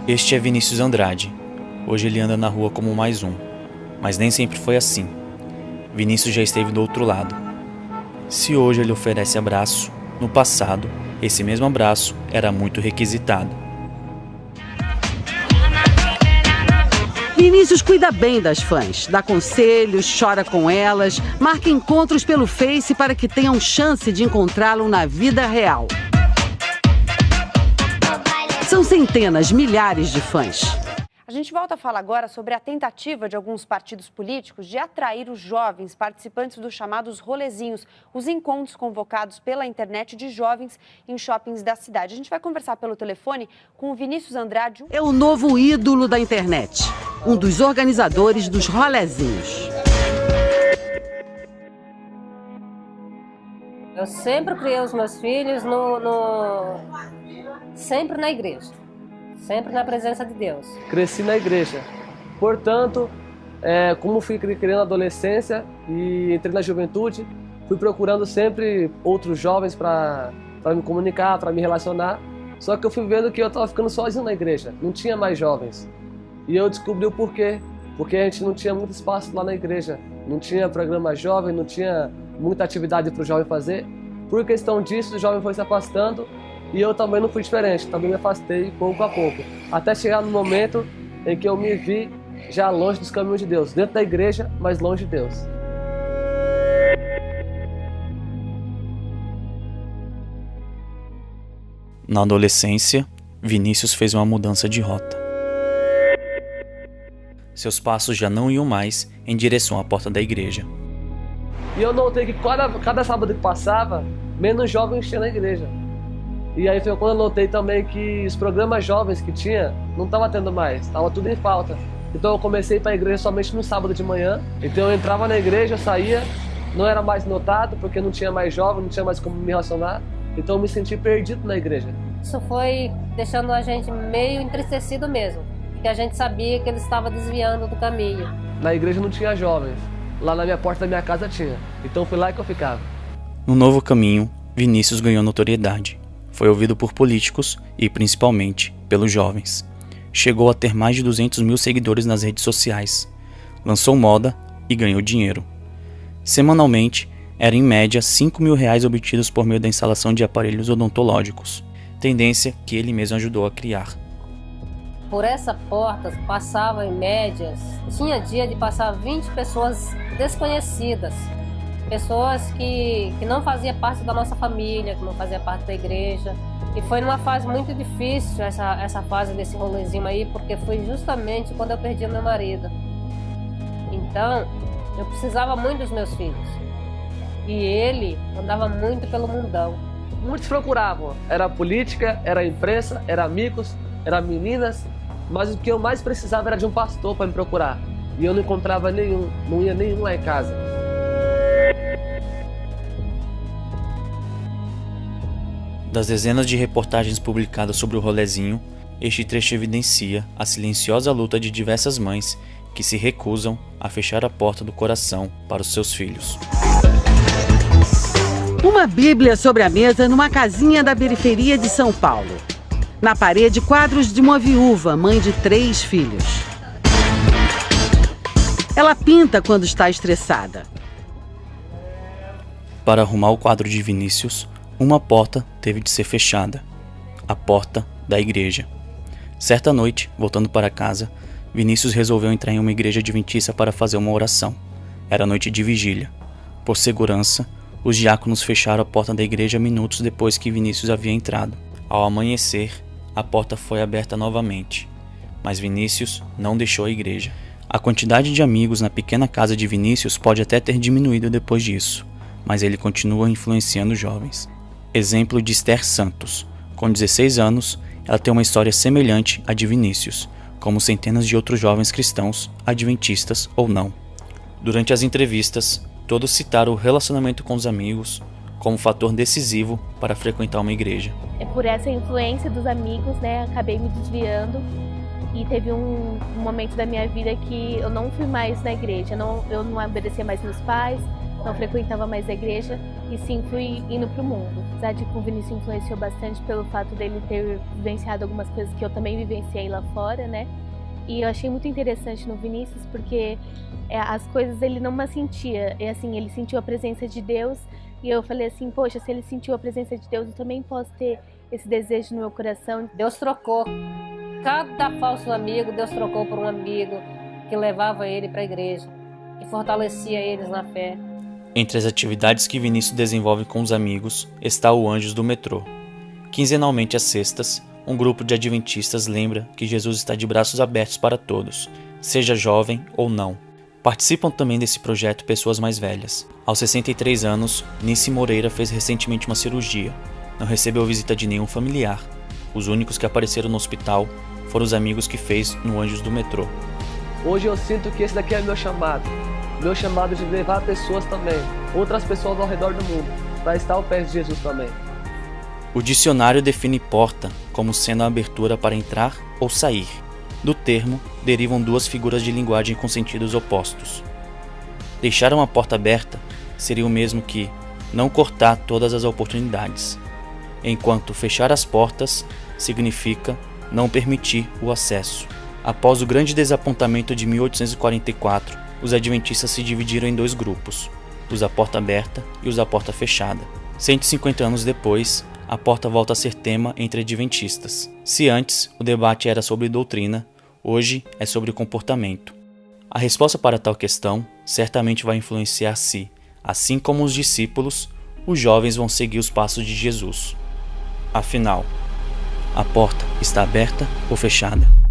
Este é Vinícius Andrade. Hoje ele anda na rua como mais um. Mas nem sempre foi assim. Vinícius já esteve do outro lado. Se hoje ele oferece abraço, no passado, esse mesmo abraço era muito requisitado. Vinícius cuida bem das fãs, dá conselhos, chora com elas, marca encontros pelo Face para que tenham chance de encontrá-lo na vida real. São centenas, milhares de fãs. A gente volta a falar agora sobre a tentativa de alguns partidos políticos de atrair os jovens participantes dos chamados rolezinhos, os encontros convocados pela internet de jovens em shoppings da cidade. A gente vai conversar pelo telefone com o Vinícius Andrade. É o novo ídolo da internet, um dos organizadores dos rolezinhos. Eu sempre criei os meus filhos sempre na igreja, sempre na presença de Deus. Cresci na igreja, portanto, como fui criando na adolescência e entrei na juventude, fui procurando sempre outros jovens para me comunicar, para me relacionar. Só que eu fui vendo que eu estava ficando sozinho na igreja, não tinha mais jovens. E eu descobri o porquê, porque a gente não tinha muito espaço lá na igreja, não tinha programa jovem, não tinha muita atividade para o jovem fazer. Por questão disso, o jovem foi se afastando e eu também não fui diferente, também me afastei pouco a pouco, até chegar no momento em que eu me vi já longe dos caminhos de Deus, dentro da igreja, mas longe de Deus. Na adolescência, Vinícius fez uma mudança de rota. Seus passos já não iam mais em direção à porta da igreja. E eu notei que cada sábado que passava, menos jovens tinha na igreja. E aí foi quando eu notei também que os programas jovens que tinha, não estava tendo mais, estava tudo em falta. Então eu comecei a ir para a igreja somente no sábado de manhã. Então eu entrava na igreja, eu saía, não era mais notado, porque não tinha mais jovem, não tinha mais como me relacionar. Então eu me senti perdido na igreja. Isso foi deixando a gente meio entristecido mesmo, porque a gente sabia que ele estava desviando do caminho. Na igreja não tinha jovens, lá na minha porta da minha casa tinha. Então foi lá que eu ficava. No novo caminho, Vinícius ganhou notoriedade. Foi ouvido por políticos e, principalmente, pelos jovens. Chegou a ter mais de 200 mil seguidores nas redes sociais. Lançou moda e ganhou dinheiro. Semanalmente, era em média R$5.000 obtidos por meio da instalação de aparelhos odontológicos. Tendência que ele mesmo ajudou a criar. Por essa porta passava em médias, tinha dia de passar 20 pessoas desconhecidas. Pessoas que não faziam parte da nossa família, que não faziam parte da igreja. E foi numa fase muito difícil essa fase desse rolezinho aí, porque foi justamente quando eu perdi meu marido. Então, eu precisava muito dos meus filhos. E ele andava muito pelo mundão. Muitos procuravam, era política, era imprensa, era amigos, era meninas, mas o que eu mais precisava era de um pastor para me procurar. E eu não encontrava nenhum, não ia nenhum lá em casa. Das dezenas de reportagens publicadas sobre o rolezinho, este trecho evidencia a silenciosa luta de diversas mães que se recusam a fechar a porta do coração para os seus filhos. Uma Bíblia sobre a mesa numa casinha da periferia de São Paulo. Na parede, quadros de uma viúva, mãe de 3 filhos. Ela pinta quando está estressada. Para arrumar o quadro de Vinícius, uma porta teve de ser fechada. A porta da igreja. Certa noite, voltando para casa, Vinícius resolveu entrar em uma igreja adventista para fazer uma oração. Era noite de vigília. Por segurança, os diáconos fecharam a porta da igreja minutos depois que Vinícius havia entrado. Ao amanhecer, a porta foi aberta novamente, mas Vinícius não deixou a igreja. A quantidade de amigos na pequena casa de Vinícius pode até ter diminuído depois disso, mas ele continua influenciando jovens. Exemplo de Esther Santos. Com 16 anos, ela tem uma história semelhante à de Vinícius, como centenas de outros jovens cristãos, adventistas ou não. Durante as entrevistas, todos citaram o relacionamento com os amigos como fator decisivo para frequentar uma igreja. É por essa influência dos amigos, acabei me desviando e teve um momento da minha vida que eu não fui mais na igreja, eu não obedecia mais meus pais, não frequentava mais a igreja e sim fui indo pro mundo. Apesar de que o Vinícius influenciou bastante pelo fato dele ter vivenciado algumas coisas que eu também vivenciei lá fora, né? E eu achei muito interessante no Vinícius porque as coisas ele não sentia, assim, ele sentiu a presença de Deus e eu falei assim, poxa, se ele sentiu a presença de Deus, eu também posso ter esse desejo no meu coração. Deus trocou cada falso amigo, Deus trocou por um amigo que levava ele para a igreja, que fortalecia eles na fé. Entre as atividades que Vinícius desenvolve com os amigos está o Anjos do Metrô. Quinzenalmente às sextas, um grupo de adventistas lembra que Jesus está de braços abertos para todos, seja jovem ou não. Participam também desse projeto pessoas mais velhas. Aos 63 anos, Nice Moreira fez recentemente uma cirurgia. Não recebeu visita de nenhum familiar. Os únicos que apareceram no hospital foram os amigos que fez no Anjos do Metrô. Hoje eu sinto que esse daqui é meu chamado de levar pessoas também, outras pessoas ao redor do mundo, para estar ao pé de Jesus também. O dicionário define porta como sendo a abertura para entrar ou sair. Do termo, derivam duas figuras de linguagem com sentidos opostos. Deixar uma porta aberta seria o mesmo que não cortar todas as oportunidades, enquanto fechar as portas significa não permitir o acesso. Após o grande desapontamento de 1844, os adventistas se dividiram em dois grupos, os da porta aberta e os da porta fechada. 150 anos depois, a porta volta a ser tema entre adventistas. Se antes o debate era sobre doutrina, hoje é sobre comportamento. A resposta para tal questão certamente vai influenciar se, assim como os discípulos, os jovens vão seguir os passos de Jesus. Afinal, a porta está aberta ou fechada?